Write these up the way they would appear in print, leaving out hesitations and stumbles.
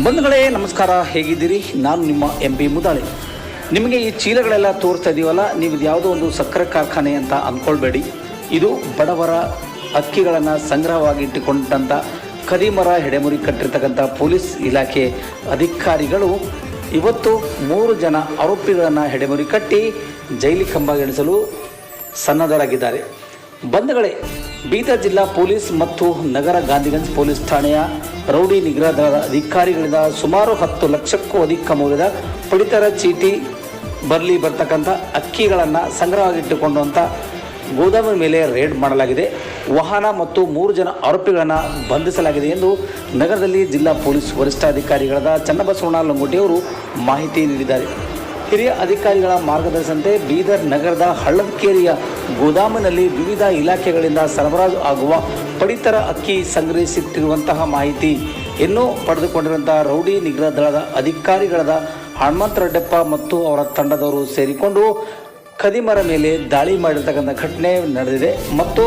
ಬಂಧುಗಳೇ ನಮಸ್ಕಾರ, ಹೇಗಿದ್ದೀರಿ? ನಾನು ನಿಮ್ಮ MP ಮುದಾಳೆ. ನಿಮಗೆ ಈ ಚೀಲಗಳೆಲ್ಲ ತೋರಿಸ್ತಾ ಇದೀವಲ್ಲ, ನೀವು ಇದು ಯಾವುದೋ ಒಂದು ಸಕ್ಕರೆ ಕಾರ್ಖಾನೆ ಅಂತ ಅಂದ್ಕೊಳ್ಬೇಡಿ. ಇದು ಬಡವರ ಅಕ್ಕಿಗಳನ್ನು ಸಂಗ್ರಹವಾಗಿಟ್ಟುಕೊಂಡಂಥ ಕದಿಮರ ಹೆಡೆಮುರಿ ಕಟ್ಟಿರ್ತಕ್ಕಂಥ ಪೊಲೀಸ್ ಇಲಾಖೆ ಅಧಿಕಾರಿಗಳು ಇವತ್ತು 3 ಜನ ಆರೋಪಿಗಳನ್ನು ಹೆಡೆಮುರಿ ಕಟ್ಟಿ ಜೈಲಿಗೆ ಕಂಬಗೆಣಿಸಲು ಸನ್ನದ್ಧರಾಗಿದ್ದಾರೆ. ಬಂಧುಗಳೇ, ಬೀದರ್ ಜಿಲ್ಲಾ ಪೊಲೀಸ್ ಮತ್ತು ನಗರ ಗಾಂಧಿಗಂಜ್ ಪೊಲೀಸ್ ಠಾಣೆಯ ರೌಡಿ ನಿಗ್ರಹ ದಳದ ಅಧಿಕಾರಿಗಳಿಂದ ಸುಮಾರು 10 ಲಕ್ಷಕ್ಕೂ ಅಧಿಕ ಮೌಲ್ಯದ ಪಡಿತರ ಚೀಟಿ ಬರ್ತಕ್ಕಂಥ ಅಕ್ಕಿಗಳನ್ನು ಸಂಗ್ರಹವಾಗಿಟ್ಟುಕೊಂಡಂಥ ಗೋದಾಮಿನ ಮೇಲೆ ರೇಡ್ ಮಾಡಲಾಗಿದೆ. ವಾಹನ ಮತ್ತು 3 ಜನ ಆರೋಪಿಗಳನ್ನು ಬಂಧಿಸಲಾಗಿದೆ ಎಂದು ನಗರದಲ್ಲಿ ಜಿಲ್ಲಾ ಪೊಲೀಸ್ ವರಿಷ್ಠಾಧಿಕಾರಿಗಳಾದ ಚನ್ನಬಸವಣ್ಣ ಲಂಗೋಟಿಯವರು ಮಾಹಿತಿ ನೀಡಿದ್ದಾರೆ. ಹಿರಿಯ ಅಧಿಕಾರಿಗಳ ಮಾರ್ಗದರ್ಶನದಂತೆ ಬೀದರ್ ನಗರದ ಹಳ್ಳದಕೇರಿಯ ಗೋದಾಮಿನಲ್ಲಿ ವಿವಿಧ ಇಲಾಖೆಗಳಿಂದ ಸರಬರಾಜು ಆಗುವ ಪಡಿತರ ಅಕ್ಕಿ ಸಂಗ್ರಹಿಸಿಟ್ಟಿರುವಂತಹ ಮಾಹಿತಿಯನ್ನು ಪಡೆದುಕೊಂಡಿರುವಂತಹ ರೌಡಿ ನಿಗ್ರಹ ದಳದ ಅಧಿಕಾರಿಗಳಾದ ಹನುಮಂತರೆಡ್ಡಪ್ಪ ಮತ್ತು ಅವರ ತಂಡದವರು ಸೇರಿಕೊಂಡು ಕದಿಮರ ಮೇಲೆ ದಾಳಿ ಮಾಡಿರ್ತಕ್ಕಂಥ ಘಟನೆ ನಡೆದಿದೆ ಮತ್ತು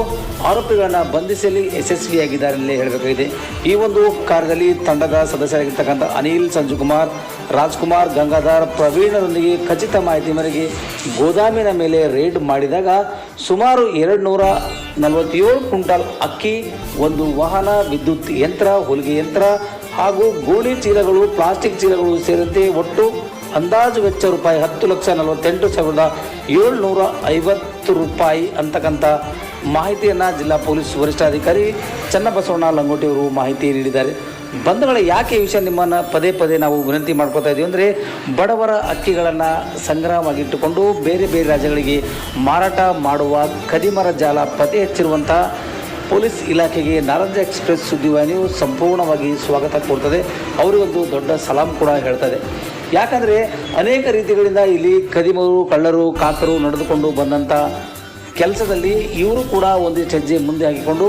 ಆರೋಪಿಗಳನ್ನು ಬಂಧಿಸಲು ಯಶಸ್ವಿಯಾಗಿದ್ದಾರೆ ಎಂದು ಹೇಳಬೇಕಾಗಿದೆ. ಈ ಒಂದು ಕಾರ್ಯದಲ್ಲಿ ತಂಡದ ಸದಸ್ಯರಾಗಿರ್ತಕ್ಕಂಥ ಅನಿಲ್, ಸಂಜುಕುಮಾರ್, ರಾಜ್ಕುಮಾರ್, ಗಂಗಾಧರ್, ಪ್ರವೀಣರೊಂದಿಗೆ ಖಚಿತ ಮಾಹಿತಿ ಮೇರೆಗೆ ಗೋದಾಮಿನ ಮೇಲೆ ರೇಡ್ ಮಾಡಿದಾಗ ಸುಮಾರು 247 ಕ್ವಿಂಟಾಲ್ ಅಕ್ಕಿ, ಒಂದು ವಾಹನ, ವಿದ್ಯುತ್ ಯಂತ್ರ, ಹೊಲಿಗೆ ಯಂತ್ರ ಹಾಗೂ ಗೋಣಿ ಚೀಲಗಳು, ಪ್ಲಾಸ್ಟಿಕ್ ಚೀಲಗಳು ಸೇರಿದಂತೆ ಒಟ್ಟು ಅಂದಾಜು ವೆಚ್ಚ ರೂಪಾಯಿ 10,48,750 ರೂಪಾಯಿ ಅಂತಕ್ಕಂಥ ಮಾಹಿತಿಯನ್ನು ಜಿಲ್ಲಾ ಪೊಲೀಸ್ ವರಿಷ್ಠಾಧಿಕಾರಿ ಚನ್ನಬಸವಣ್ಣ ಲಂಗೋಟಿಯವರು ಮಾಹಿತಿ ನೀಡಿದ್ದಾರೆ. ಬಂಧುಗಳೇ, ಯಾಕೆ ಈ ವಿಷಯ ನಿಮ್ಮನ್ನು ಪದೇ ಪದೇ ನಾವು ವಿನಂತಿ ಮಾಡ್ಕೋತಾ ಇದ್ದೀವಿ ಅಂದರೆ, ಬಡವರ ಅಕ್ಕಿಗಳನ್ನು ಸಂಗ್ರಹವಾಗಿಟ್ಟುಕೊಂಡು ಬೇರೆ ಬೇರೆ ರಾಜ್ಯಗಳಿಗೆ ಮಾರಾಟ ಮಾಡುವ ಕದಿಮರ ಜಾಲ ಪತ್ತೆ ಹಚ್ಚಿರುವಂಥ ಪೊಲೀಸ್ ಇಲಾಖೆಗೆ ನಾರಂಜ ಎಕ್ಸ್ಪ್ರೆಸ್ ಸುದ್ದಿವಾಹಿನಿಯು ಸಂಪೂರ್ಣವಾಗಿ ಸ್ವಾಗತ ಕೊಡ್ತದೆ. ಅವರಿಗೊಂದು ದೊಡ್ಡ ಸಲಾಂ ಕೂಡ ಹೇಳ್ತದೆ. ಯಾಕಂದರೆ ಅನೇಕ ರೀತಿಗಳಿಂದ ಇಲ್ಲಿ ಕದಿಮರು, ಕಳ್ಳರು, ಕಾಕರು ನಡೆದುಕೊಂಡು ಬಂದಂಥ ಕೆಲಸದಲ್ಲಿ ಇವರು ಕೂಡ ಒಂದಿಷ್ಟು ಹೆಜ್ಜೆ ಮುಂದೆ ಹಾಕಿಕೊಂಡು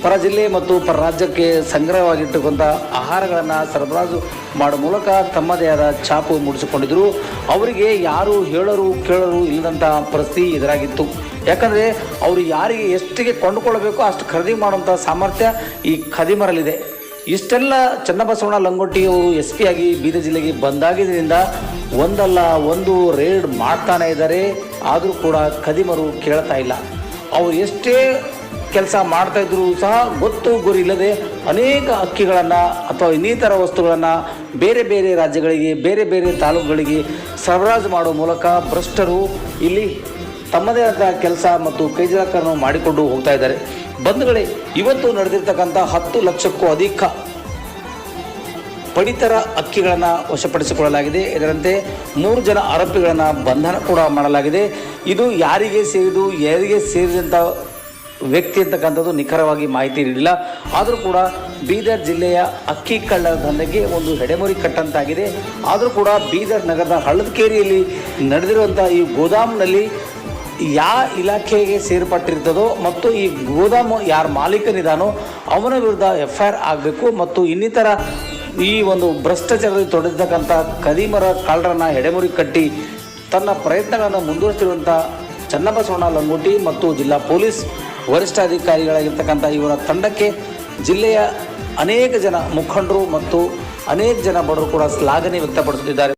ಪರ ಜಿಲ್ಲೆ ಮತ್ತು ಪರ ರಾಜ್ಯಕ್ಕೆ ಸಂಗ್ರಹವಾಗಿಟ್ಟುಕೊಂಥ ಆಹಾರಗಳನ್ನು ಸರಬರಾಜು ಮಾಡುವ ಮೂಲಕ ತಮ್ಮದೇ ಆದ ಛಾಪು ಮೂಡಿಸಿಕೊಂಡಿದ್ದರು. ಅವರಿಗೆ ಯಾರು ಹೇಳರು ಕೇಳರು ಇಲ್ಲದಂಥ ಪರಿಸ್ಥಿತಿ ಎದುರಾಗಿತ್ತು. ಯಾಕಂದರೆ ಅವರು ಯಾರಿಗೆ ಎಷ್ಟಿಗೆ ಕೊಂಡುಕೊಳ್ಳಬೇಕೋ ಅಷ್ಟು ಖರೀದಿ ಮಾಡುವಂಥ ಸಾಮರ್ಥ್ಯ ಈ ಕದಿಮರಲ್ಲಿದೆ. ಇಷ್ಟೆಲ್ಲ ಚನ್ನಬಸವಣ್ಣ ಲಂಗೋಟಿಯವರು SP ಆಗಿ ಬೀದರ್ ಜಿಲ್ಲೆಗೆ ಬಂದಾಗಿದ್ದರಿಂದ ಒಂದಲ್ಲ ಒಂದು ರೇಡ್ ಮಾಡ್ತಾನೆ ಇದ್ದಾರೆ. ಆದರೂ ಕೂಡ ಕದಿಮರು ಕೇಳ್ತಾ ಇಲ್ಲ. ಅವರು ಎಷ್ಟೇ ಕೆಲಸ ಮಾಡ್ತಾಯಿದ್ರು ಸಹ ಗೊತ್ತು ಗುರಿ ಇಲ್ಲದೆ ಅನೇಕ ಅಕ್ಕಿಗಳನ್ನು ಅಥವಾ ಇನ್ನಿತರ ವಸ್ತುಗಳನ್ನು ಬೇರೆ ಬೇರೆ ರಾಜ್ಯಗಳಿಗೆ, ಬೇರೆ ಬೇರೆ ತಾಲೂಕುಗಳಿಗೆ ಸರಬರಾಜು ಮಾಡುವ ಮೂಲಕ ಭ್ರಷ್ಟರು ಇಲ್ಲಿ ತಮ್ಮದೇ ಆದ ಕೆಲಸ ಮತ್ತು ಕೈಜಲಕರನ್ನು ಮಾಡಿಕೊಂಡು ಹೋಗ್ತಾ ಇದ್ದಾರೆ. ಬಂಧುಗಳೇ, ಇವತ್ತು ನಡೆದಿರ್ತಕ್ಕಂಥ 10 ಲಕ್ಷಕ್ಕೂ ಅಧಿಕ ಪಡಿತರ ಅಕ್ಕಿಗಳನ್ನು ವಶಪಡಿಸಿಕೊಳ್ಳಲಾಗಿದೆ. ಇದರಂತೆ 3 ಜನ ಆರೋಪಿಗಳನ್ನು ಬಂಧನ ಕೂಡ ಮಾಡಲಾಗಿದೆ. ಇದು ಯಾರಿಗೆ ಸೇರಿದಂಥ ವ್ಯಕ್ತಿ ಅಂತಕ್ಕಂಥದ್ದು ನಿಖರವಾಗಿ ಮಾಹಿತಿ ನೀಡಿಲ್ಲ. ಆದರೂ ಕೂಡ ಬೀದರ್ ಜಿಲ್ಲೆಯ ಅಕ್ಕಿ ಕಳ್ಳರ ದಂಧೆಗೆ ಒಂದು ಹೆಡೆಮುರಿ ಕಟ್ಟಂತಾಗಿದೆ. ಆದರೂ ಕೂಡ ಬೀದರ್ ನಗರದ ಹಳ್ಳದಕೇರಿಯಲ್ಲಿ ನಡೆದಿರುವಂಥ ಈ ಗೋದಾಮಿನಲ್ಲಿ ಯಾವ ಇಲಾಖೆಗೆ ಸೇರ್ಪಟ್ಟಿರ್ತದೋ ಮತ್ತು ಈ ಗೋದಾಮು ಯಾರ ಮಾಲೀಕನಿದಾನೋ ಅವನ ವಿರುದ್ಧ FIR ಆಗಬೇಕು ಮತ್ತು ಇನ್ನಿತರ ಈ ಒಂದು ಭ್ರಷ್ಟಾಚಾರದಲ್ಲಿ ತೊಡಗಿರ್ತಕ್ಕಂಥ ಕದಿಮರ ಕಳ್ಳರನ್ನು ಹೆಡೆಮುರಿ ಕಟ್ಟಿ ತನ್ನ ಪ್ರಯತ್ನಗಳನ್ನು ಮುಂದುವರಿಸಿರುವಂಥ ಚನ್ನಬಸವಣ್ಣ ಲಂಗೋಟಿ ಮತ್ತು ಜಿಲ್ಲಾ ಪೊಲೀಸ್ ವರಿಷ್ಠಾಧಿಕಾರಿಗಳಾಗಿರ್ತಕ್ಕಂಥ ಇವರ ತಂಡಕ್ಕೆ ಜಿಲ್ಲೆಯ ಅನೇಕ ಜನ ಮುಖಂಡರು ಮತ್ತು ಅನೇಕ ಜನ ಬಡವರು ಕೂಡ ಶ್ಲಾಘನೆ ವ್ಯಕ್ತಪಡಿಸುತ್ತಿದ್ದಾರೆ.